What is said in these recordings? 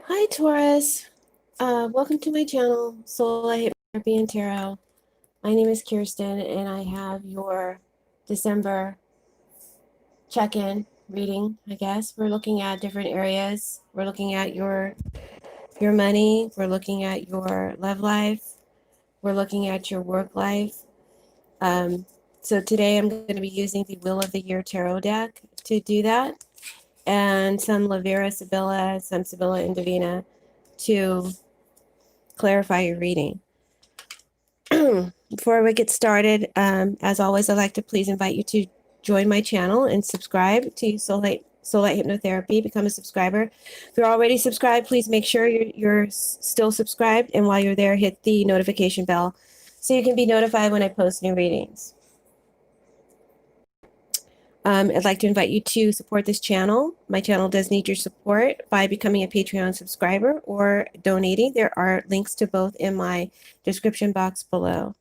Hi, Taurus. Welcome to my channel, Soulight, Hypnotherapy, and Tarot. My name is Kirsten, and I have your December check-in reading, I guess. We're looking at different areas. We're looking at your money. We're looking at your love life. We're looking at your work life. Um, so today I'm going to be using the Wheel of the Year Tarot deck to do that, and some Lavera Sibilla, some Sibilla and Divina to clarify your reading. Before we get started, as always, I'd like to please invite you to join my channel and subscribe to Soulight Hypnotherapy. Become a subscriber. If you're already subscribed, please make sure you're still subscribed. And while you're there, hit the notification bell so you can be notified when I post new readings. I'd like to invite you to support this channel. My channel does need your support by becoming a Patreon subscriber or donating. There are links to both in my description box below.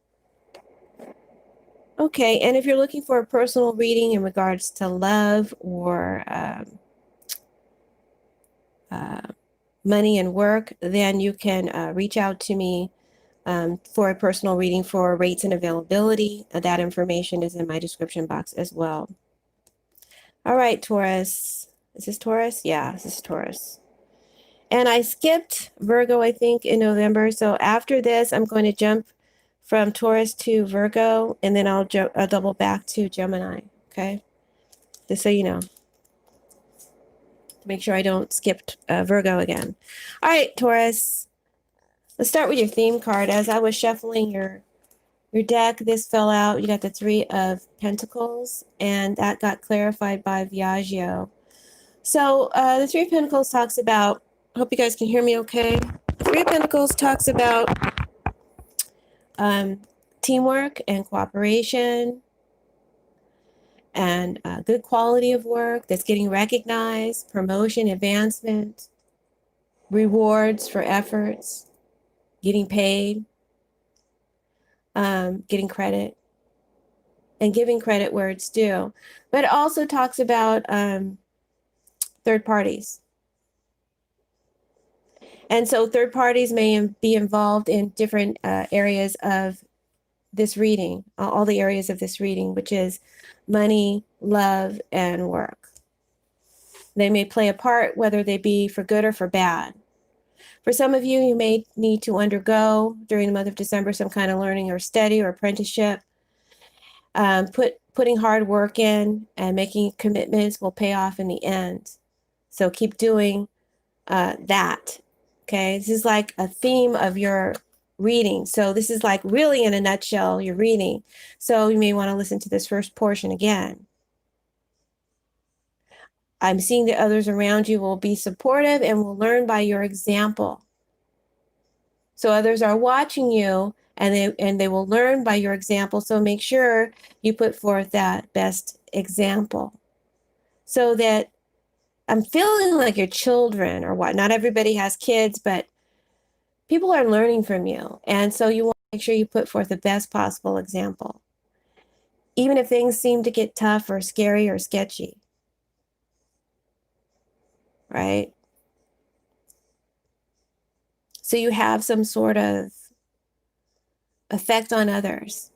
Okay, and if you're looking for a personal reading in regards to love or money and work, then you can reach out to me for a personal reading for rates and availability. That information is in my description box as well. All right, Taurus. Is this Taurus? Yeah, this is Taurus. And I skipped Virgo, I think, in November. So after this, I'm going to jump from Taurus to Virgo, and then I'll double back to Gemini, okay? Just so you know. To make sure I don't skip Virgo again. All right, Taurus. Let's start with your theme card. As I was shuffling your deck, this fell out. You got the Three of Pentacles, and that got clarified by Viaggio. So the Three of Pentacles talks about, I hope you guys can hear me okay. Three of Pentacles talks about teamwork and cooperation and good quality of work that's getting recognized, promotion, advancement, rewards for efforts, getting paid, getting credit, and giving credit where it's due. But it also talks about third parties. And so third parties may be involved in different areas of this reading, all the areas of this reading, which is money, love, and work. They may play a part, whether they be for good or for bad. For some of you, you may need to undergo during the month of December some kind of learning or study or apprenticeship. Putting hard work in and making commitments will pay off in the end. So keep doing that. Okay, this is like a theme of your reading. So this is like really in a nutshell your reading. So you may want to listen to this first portion again. I'm seeing that others around you will be supportive and will learn by your example. So others are watching you and they will learn by your example. So make sure you put forth that best example so that I'm feeling like your children or what. Not everybody has kids, but people are learning from you. And so you want to make sure you put forth the best possible example, even if things seem to get tough or scary or sketchy, right? So you have some sort of effect on others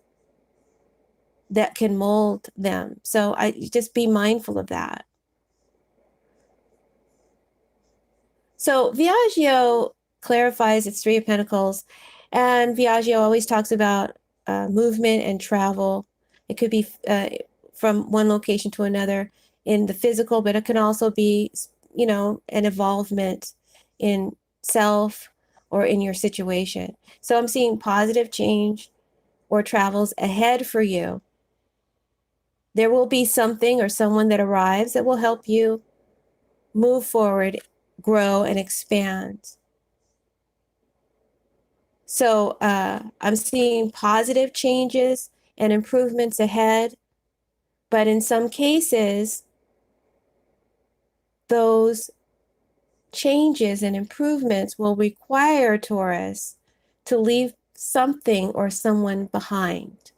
that can mold them. So I just be mindful of that. So Viaggio clarifies its Three of Pentacles, and Viaggio always talks about movement and travel. It could be from one location to another in the physical, but it can also be, you know, an involvement in self or in your situation. So I'm seeing positive change or travels ahead for you. There will be something or someone that arrives that will help you move forward, grow, and expand. So I'm seeing positive changes and improvements ahead, but in some cases, those changes and improvements will require Taurus to leave something or someone behind.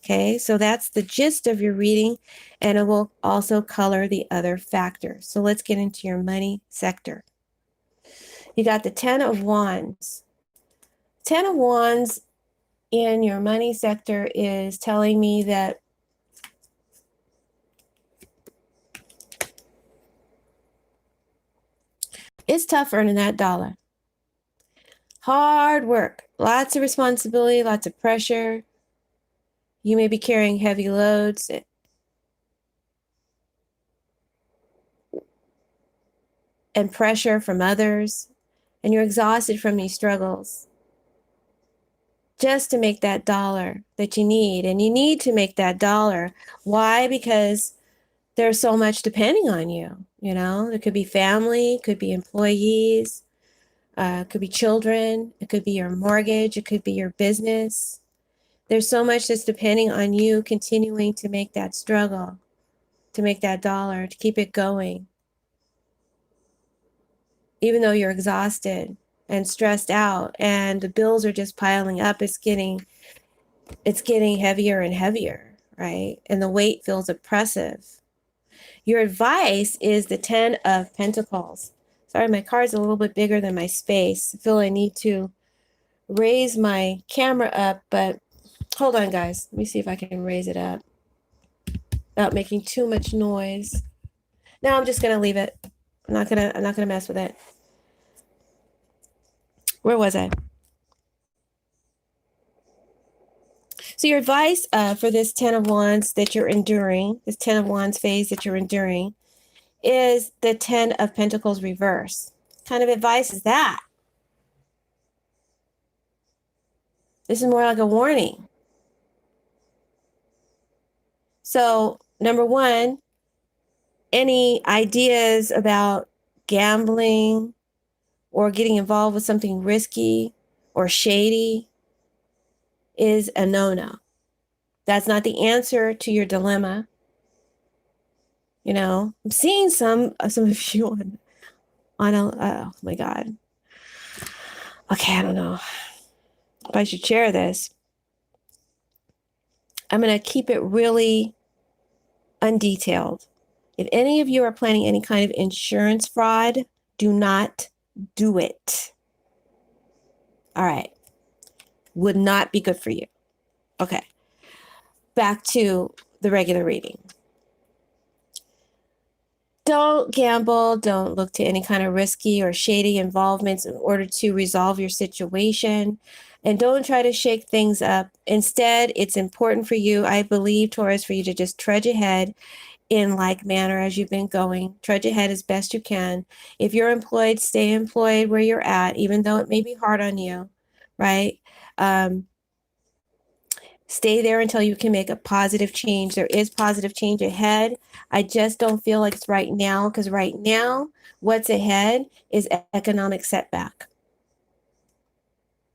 Okay, so that's the gist of your reading, and it will also color the other factors. So let's get into your money sector. You got the Ten of Wands. Ten of Wands in your money sector is telling me that it's tough earning that dollar. Hard work, lots of responsibility, lots of pressure. You may be carrying heavy loads and pressure from others, and you're exhausted from these struggles just to make that dollar that you need. And you need to make that dollar. Why? Because there's so much depending on you. You know, it could be family, could be employees, could be children, it could be your mortgage, it could be your business. There's so much that's depending on you continuing to make that struggle, to make that dollar, to keep it going. Even though you're exhausted and stressed out and the bills are just piling up, it's getting heavier and heavier, right? And the weight feels oppressive. Your advice is the 10 of Pentacles. Sorry, my card's a little bit bigger than my space. I feel I need to raise my camera up, but hold on, guys. Let me see if I can raise it up without making too much noise. No, I'm just gonna leave it. I'm not gonna mess with it. Where was I? So your advice for this 10 of Wands that you're enduring, this 10 of Wands phase that you're enduring, is the 10 of Pentacles reverse. What kind of advice is that? This is more like a warning. So, number one, any ideas about gambling or getting involved with something risky or shady is a no-no. That's not the answer to your dilemma. You know, I'm seeing some of you on a, oh my God. Okay, I don't know if I should share this. I'm going to keep it really undetailed. If any of you are planning any kind of insurance fraud, do not do it. All right. Would not be good for you. Okay. Back to the regular reading. Don't gamble. Don't look to any kind of risky or shady involvements in order to resolve your situation. And don't try to shake things up. Instead, it's important for you, I believe, Taurus, for you to just trudge ahead in like manner as you've been going. Trudge ahead as best you can. If you're employed, stay employed where you're at, even though it may be hard on you, right? Stay there until you can make a positive change. There is positive change ahead. I just don't feel like it's right now, because right now, what's ahead is economic setback.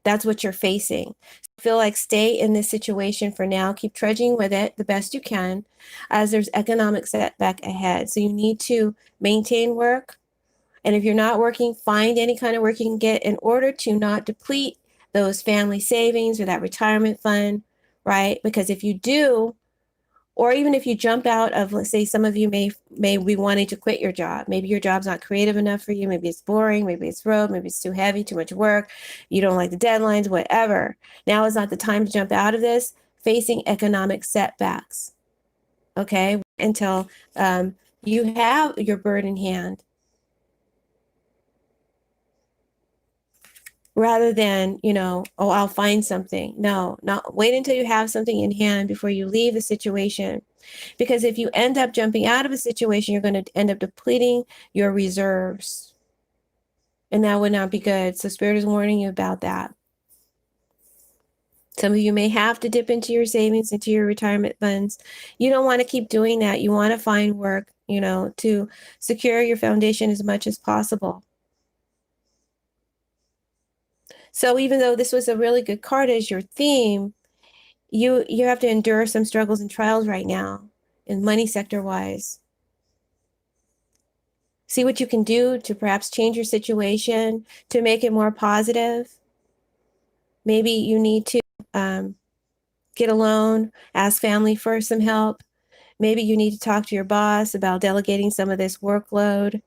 That's what you're facing. I feel like stay in this situation for now. Keep trudging with it the best you can, as there's economic setback ahead. So you need to maintain work. And if you're not working, find any kind of work you can get in order to not deplete those family savings or that retirement fund, right? Because if you do, or even if you jump out of, let's say some of you may be wanting to quit your job. Maybe your job's not creative enough for you. Maybe it's boring. Maybe it's rote. Maybe it's too heavy, too much work. You don't like the deadlines, whatever. Now is not the time to jump out of this, facing economic setbacks, okay? Until you have your bird in hand. Rather than, oh, I'll find something. No, not wait until you have something in hand before you leave the situation. Because if you end up jumping out of a situation, you're going to end up depleting your reserves. And that would not be good. So Spirit is warning you about that. Some of you may have to dip into your savings, into your retirement funds. You don't want to keep doing that. You want to find work, to secure your foundation as much as possible. So even though this was a really good card as your theme, you have to endure some struggles and trials right now in money sector wise. See what you can do to perhaps change your situation, to make it more positive. Maybe you need to get a loan, ask family for some help. Maybe you need to talk to your boss about delegating some of this workload.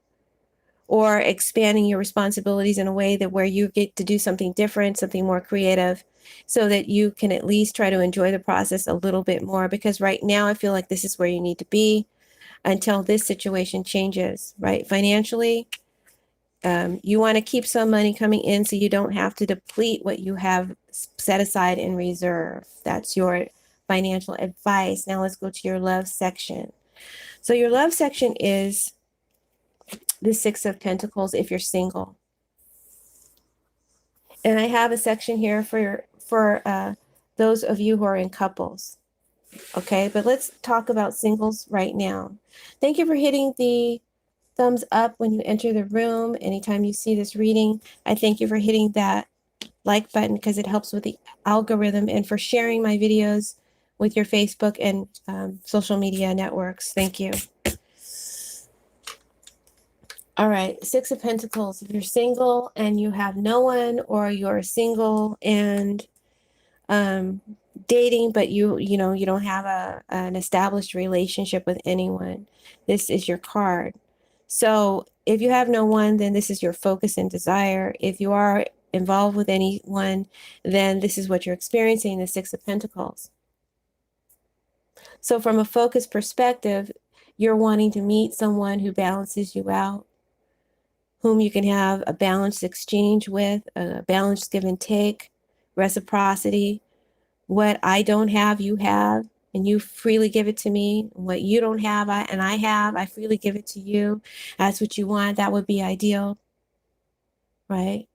or expanding your responsibilities in a way that where you get to do something different, something more creative, so that you can at least try to enjoy the process a little bit more. Because right now, I feel like this is where you need to be until this situation changes, right? Financially, you want to keep some money coming in so you don't have to deplete what you have set aside in reserve. That's your financial advice. Now let's go to your love section. So your love section is the Six of Pentacles if you're single. And I have a section here for those of you who are in couples. Okay, but let's talk about singles right now. Thank you for hitting the thumbs up when you enter the room. Anytime you see this reading, I thank you for hitting that like button because it helps with the algorithm, and for sharing my videos with your Facebook and social media networks. Thank you. All right, Six of Pentacles. If you're single and you have no one, or you're single and dating, but you know you don't have an established relationship with anyone, this is your card. So if you have no one, then this is your focus and desire. If you are involved with anyone, then this is what you're experiencing, the Six of Pentacles. So from a focus perspective, you're wanting to meet someone who balances you out, whom you can have a balanced exchange with, a balanced give and take, reciprocity. What I don't have, you have, and you freely give it to me. What you don't have, I have, I freely give it to you. That's what you want. That would be ideal, right?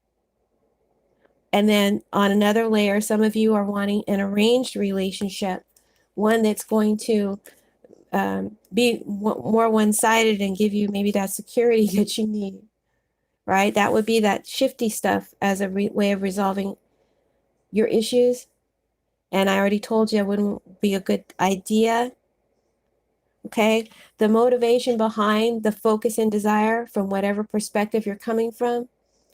And then on another layer, some of you are wanting an arranged relationship, one that's going to be more one-sided and give you maybe that security that you need, right? That would be that shifty stuff as a way of resolving your issues. And I already told you it wouldn't be a good idea. Okay. The motivation behind the focus and desire, from whatever perspective you're coming from,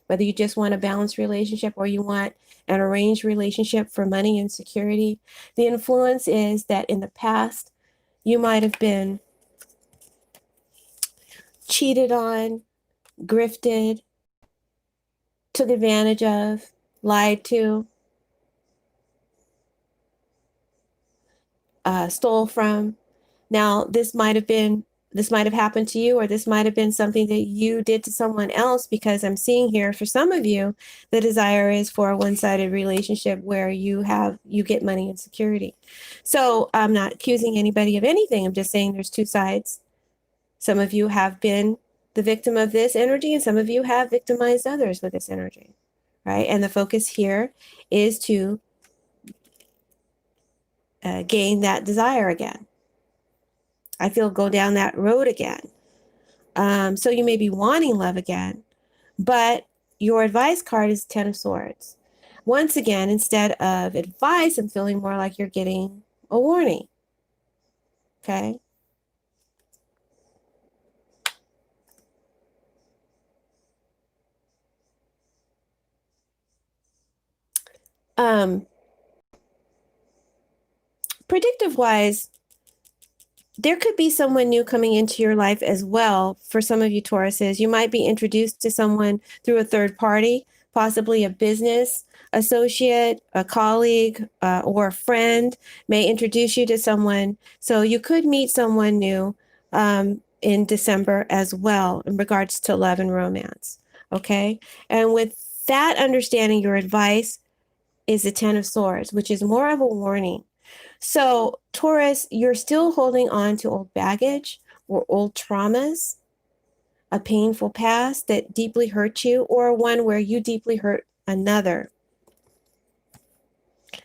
whether you just want a balanced relationship or you want an arranged relationship for money and security, the influence is that in the past, you might have been cheated on, grifted, took advantage of, lied to, stole from. Now, this might have happened to you, or this might have been something that you did to someone else, because I'm seeing here for some of you, the desire is for a one-sided relationship where you get money and security. So I'm not accusing anybody of anything. I'm just saying there's two sides. Some of you have been the victim of this energy, and some of you have victimized others with this energy, right? And the focus here is to gain that desire again. I feel go down that road again. So you may be wanting love again, but your advice card is Ten of Swords. Once again, instead of advice, I'm feeling more like you're getting a warning. Okay. Predictive wise, there could be someone new coming into your life as well. For some of you Tauruses, you might be introduced to someone through a third party, possibly a business associate, a colleague, or a friend may introduce you to someone. So you could meet someone new in December as well in regards to love and romance. Okay. And with that understanding, your advice is the Ten of Swords, which is more of a warning. So, Taurus, you're still holding on to old baggage or old traumas, a painful past that deeply hurt you, or one where you deeply hurt another.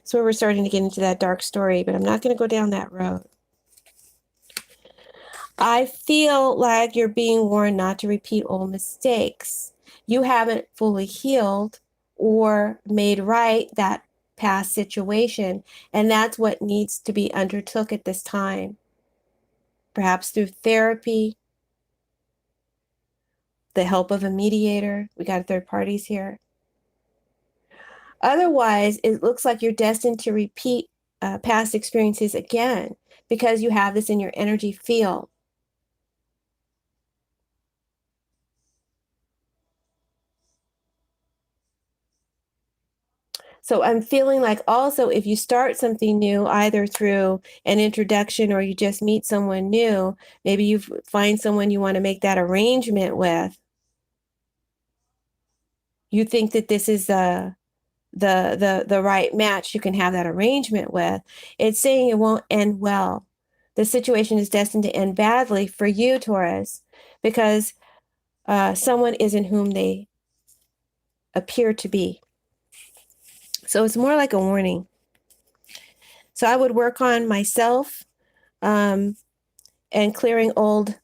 So we're starting to get into that dark story, but I'm not going to go down that road. I feel like you're being warned not to repeat old mistakes. You haven't fully healed or made right that past situation, and that's what needs to be undertook at this time. Perhaps through therapy, the help of a mediator. We got third parties here. Otherwise, it looks like you're destined to repeat past experiences again because you have this in your energy field. So I'm feeling like also if you start something new, either through an introduction or you just meet someone new, maybe you find someone you want to make that arrangement with. You think that this is the right match you can have that arrangement with. It's saying it won't end well. The situation is destined to end badly for you, Taurus, because someone isn't whom they appear to be. So it's more like a warning. So I would work on myself and clearing old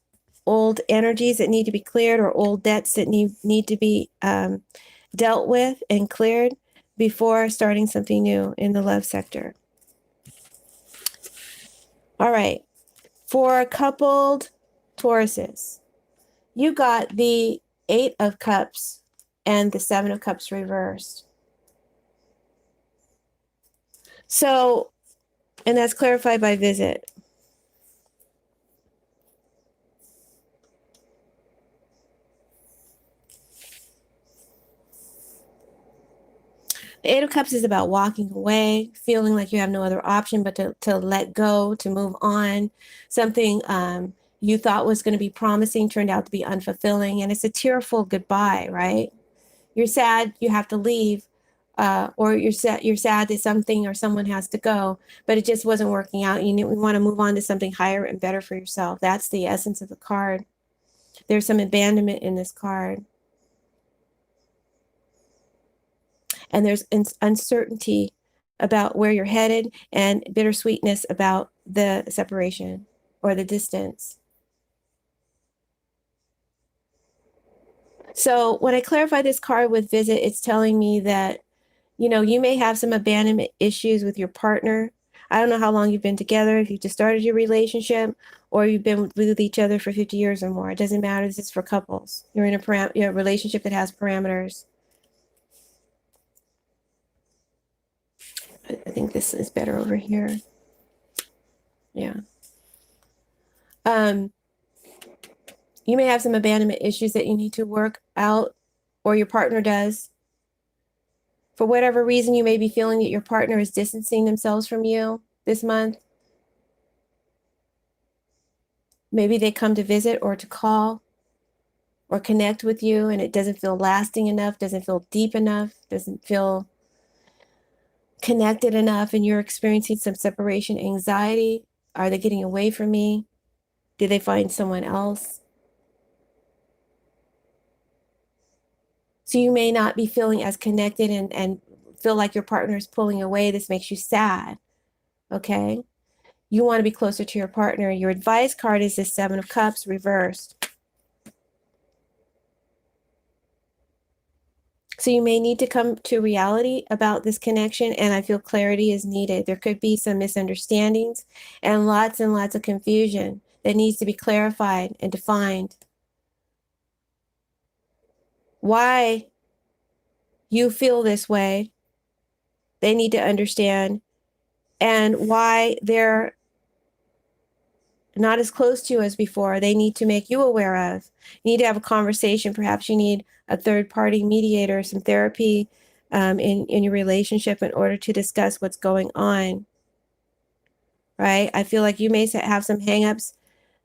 energies that need to be cleared, or old debts that need to be dealt with and cleared before starting something new in the love sector. All right. For coupled Tauruses, you got the 8 of Cups and the 7 of Cups reversed. So, and that's clarified by visit. The 8 of Cups is about walking away, feeling like you have no other option but to let go, to move on. Something you thought was going to be promising turned out to be unfulfilling, and it's a tearful goodbye, right? You're sad you have to leave, or you're sad that something or someone has to go, but it just wasn't working out. You want to move on to something higher and better for yourself. That's the essence of the card. There's some abandonment in this card. And there's uncertainty about where you're headed and bittersweetness about the separation or the distance. So when I clarify this card with visit, it's telling me that, you may have some abandonment issues with your partner. I don't know how long you've been together, if you just started your relationship or you've been with each other for 50 years or more. It doesn't matter. This is for couples. You're in a relationship that has parameters. I think this is better over here. Yeah. You may have some abandonment issues that you need to work out, or your partner does. For whatever reason, you may be feeling that your partner is distancing themselves from you this month. Maybe they come to visit or to call or connect with you, and it doesn't feel lasting enough, doesn't feel deep enough, doesn't feel connected enough, and you're experiencing some separation anxiety. Are they getting away from me? Did they find someone else? So you may not be feeling as connected and feel like your partner is pulling away. This makes you sad, okay? You want to be closer to your partner. Your advice card is the 7 of Cups reversed. So you may need to come to reality about this connection, and I feel clarity is needed. There could be some misunderstandings and lots of confusion that needs to be clarified and defined. Why you feel this way, they need to understand, and why they're not as close to you as before, they need to make you aware of. You need to have a conversation. Perhaps you need a third-party mediator, some therapy in your relationship in order to discuss what's going on, right? I feel like you may have some hangups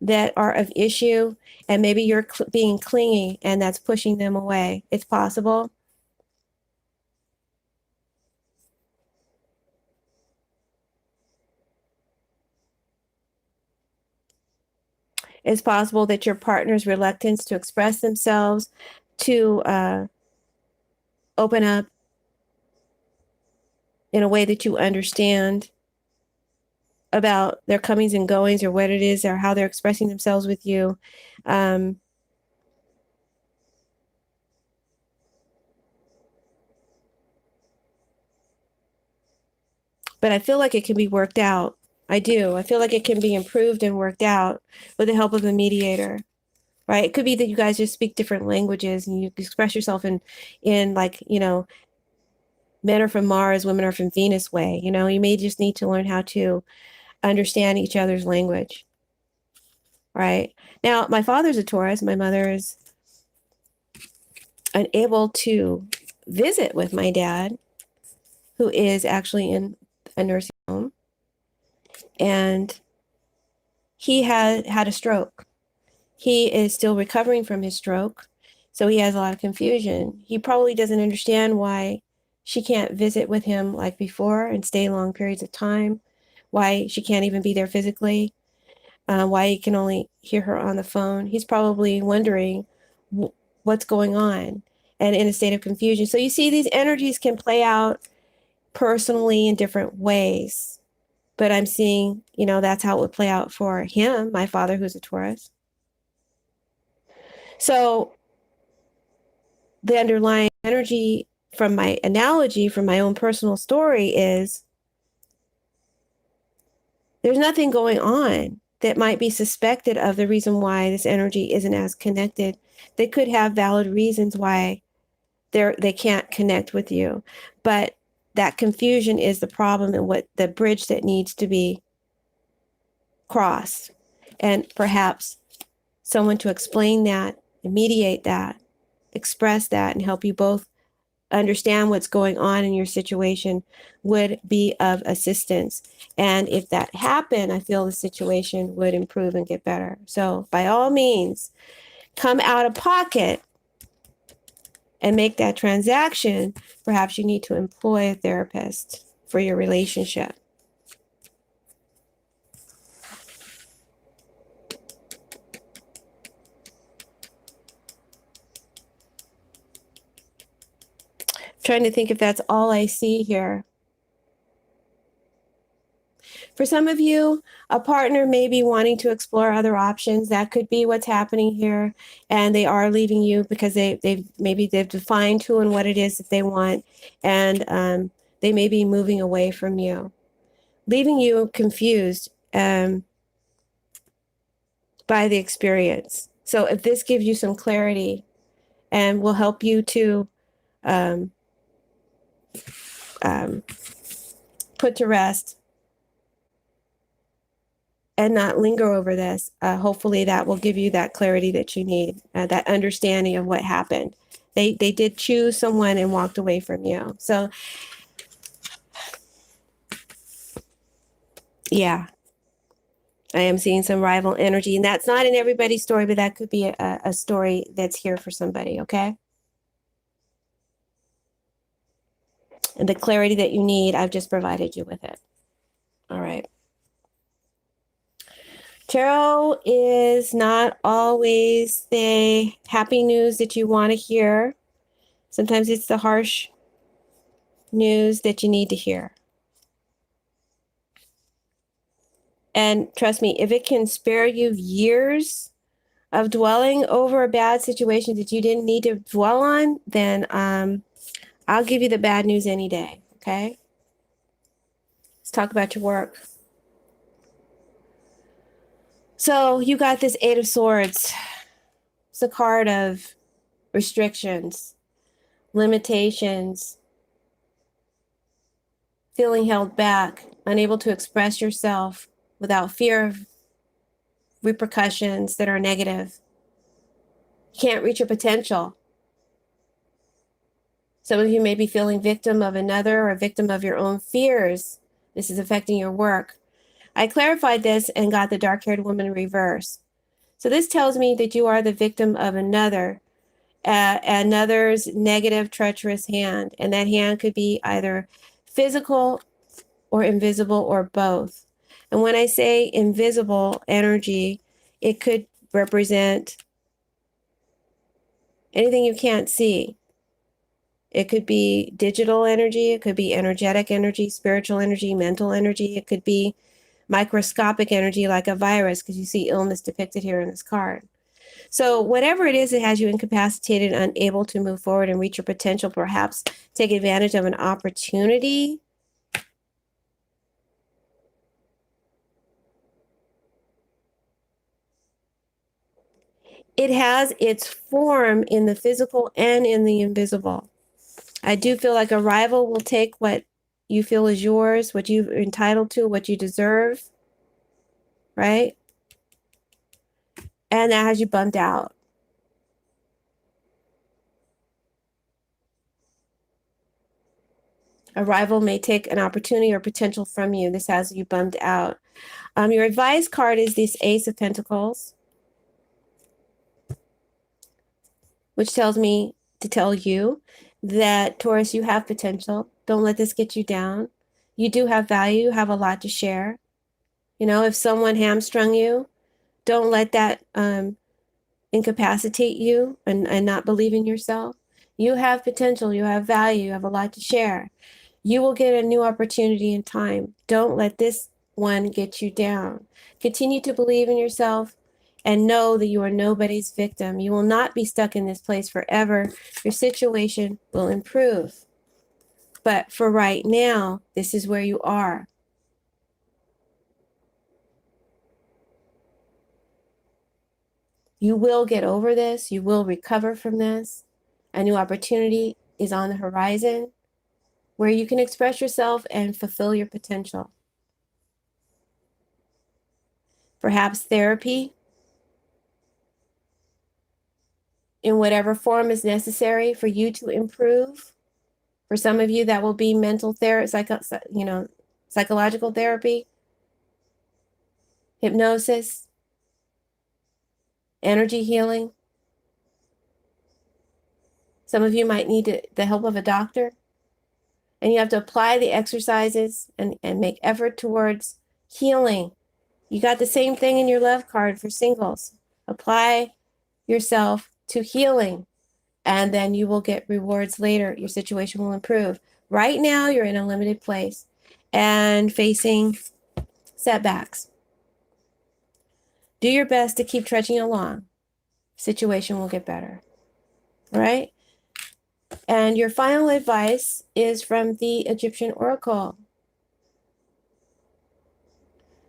that are of issue, and maybe you're being clingy, and that's pushing them away. It's possible. It's possible that your partner's reluctance to express themselves, to open up in a way that you understand about their comings and goings, or what it is, or how they're expressing themselves with you. But I feel like it can be worked out. I do. I feel like it can be improved and worked out with the help of a mediator, right? It could be that you guys just speak different languages and you express yourself in like, men are from Mars, women are from Venus way. You may just need to learn how to understand each other's language, right? Now, my father's a Taurus. My mother is unable to visit with my dad. who is actually in a nursing home, and he had a stroke. He is still recovering from his stroke, so he has a lot of confusion. He probably doesn't understand why she can't visit with him like before and stay long periods of time, why she can't even be there physically, why he can only hear her on the phone. He's probably wondering what's going on and in a state of confusion. So you see, these energies can play out personally in different ways. But I'm seeing, that's how it would play out for him, my father, who's a Taurus. So the underlying energy from my analogy, from my own personal story, is there's nothing going on that might be suspected of the reason why this energy isn't as connected. They could have valid reasons why they can't connect with you, but that confusion is the problem and what the bridge that needs to be crossed, and perhaps someone to explain that, mediate that, express that, and help you both understand what's going on in your situation would be of assistance. And if that happened, I feel the situation would improve and get better. So by all means, come out of pocket and make that transaction. Perhaps you need to employ a therapist for your relationship. Trying to think if that's all I see here. For some of you, a partner may be wanting to explore other options. That could be what's happening here. And they are leaving you because they've defined who and what it is that they want. And they may be moving away from you, leaving you confused by the experience. So if this gives you some clarity and will help you to put to rest and not linger over this, hopefully that will give you that clarity that you need, that understanding of what happened. They did choose someone and walked away from you. So, yeah, I am seeing some rival energy. And that's not in everybody's story, but that could be a story that's here for somebody, okay? And the clarity that you need, I've just provided you with it. All right. Tarot is not always the happy news that you want to hear. Sometimes it's the harsh news that you need to hear. And trust me, if it can spare you years of dwelling over a bad situation that you didn't need to dwell on, then I'll give you the bad news any day, okay? Let's talk about your work. So you got this Eight of Swords. It's a card of restrictions, limitations, feeling held back, unable to express yourself without fear of repercussions that are negative. You can't reach your potential. Some of you may be feeling victim of another or victim of your own fears. This is affecting your work. I clarified this and got the dark-haired woman in reverse. So this tells me that you are the victim of another's negative, treacherous hand. And that hand could be either physical or invisible or both. And when I say invisible energy, it could represent anything you can't see. It could be digital energy. It could be energetic energy, spiritual energy, mental energy. It could be microscopic energy like a virus, because you see illness depicted here in this card. So whatever it is that has you incapacitated, unable to move forward and reach your potential, perhaps take advantage of an opportunity, it has its form in the physical and in the invisible. I do feel like a rival will take what you feel is yours, what you're entitled to, what you deserve, right? And that has you bummed out. A rival may take an opportunity or potential from you. This has you bummed out. Your advice card is this Ace of Pentacles, which tells me to tell you that, Taurus, you have potential. Don't let this get you down. You do have value, you have a lot to share. You know, if someone hamstrung you, don't let that incapacitate you and not believe in yourself. You have potential, you have value, you have a lot to share. You will get a new opportunity in time. Don't let this one get you down. Continue to believe in yourself and know that you are nobody's victim. You will not be stuck in this place forever. Your situation will improve. But for right now, this is where you are. You will get over this. You will recover from this. A new opportunity is on the horizon where you can express yourself and fulfill your potential. Perhaps therapy in whatever form is necessary for you to improve. For some of you, that will be mental therapy, psychological therapy, hypnosis, energy healing. Some of you might need the help of a doctor, and you have to apply the exercises and make effort towards healing. You got the same thing in your love card for singles. Apply yourself to healing, and then you will get rewards later. Your situation will improve. Right now, you're in a limited place and facing setbacks. Do your best to keep trudging along. Situation will get better. All right? And your final advice is from the Egyptian Oracle.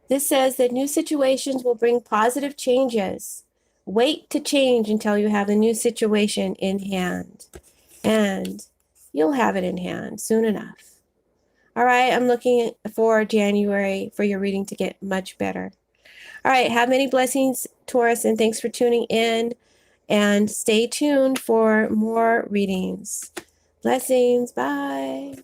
This says that new situations will bring positive changes. Wait to change until you have a new situation in hand. And you'll have it in hand soon enough. All right, I'm looking for January for your reading to get much better. All right, have many blessings, Taurus, and thanks for tuning in. And stay tuned for more readings. Blessings. Bye.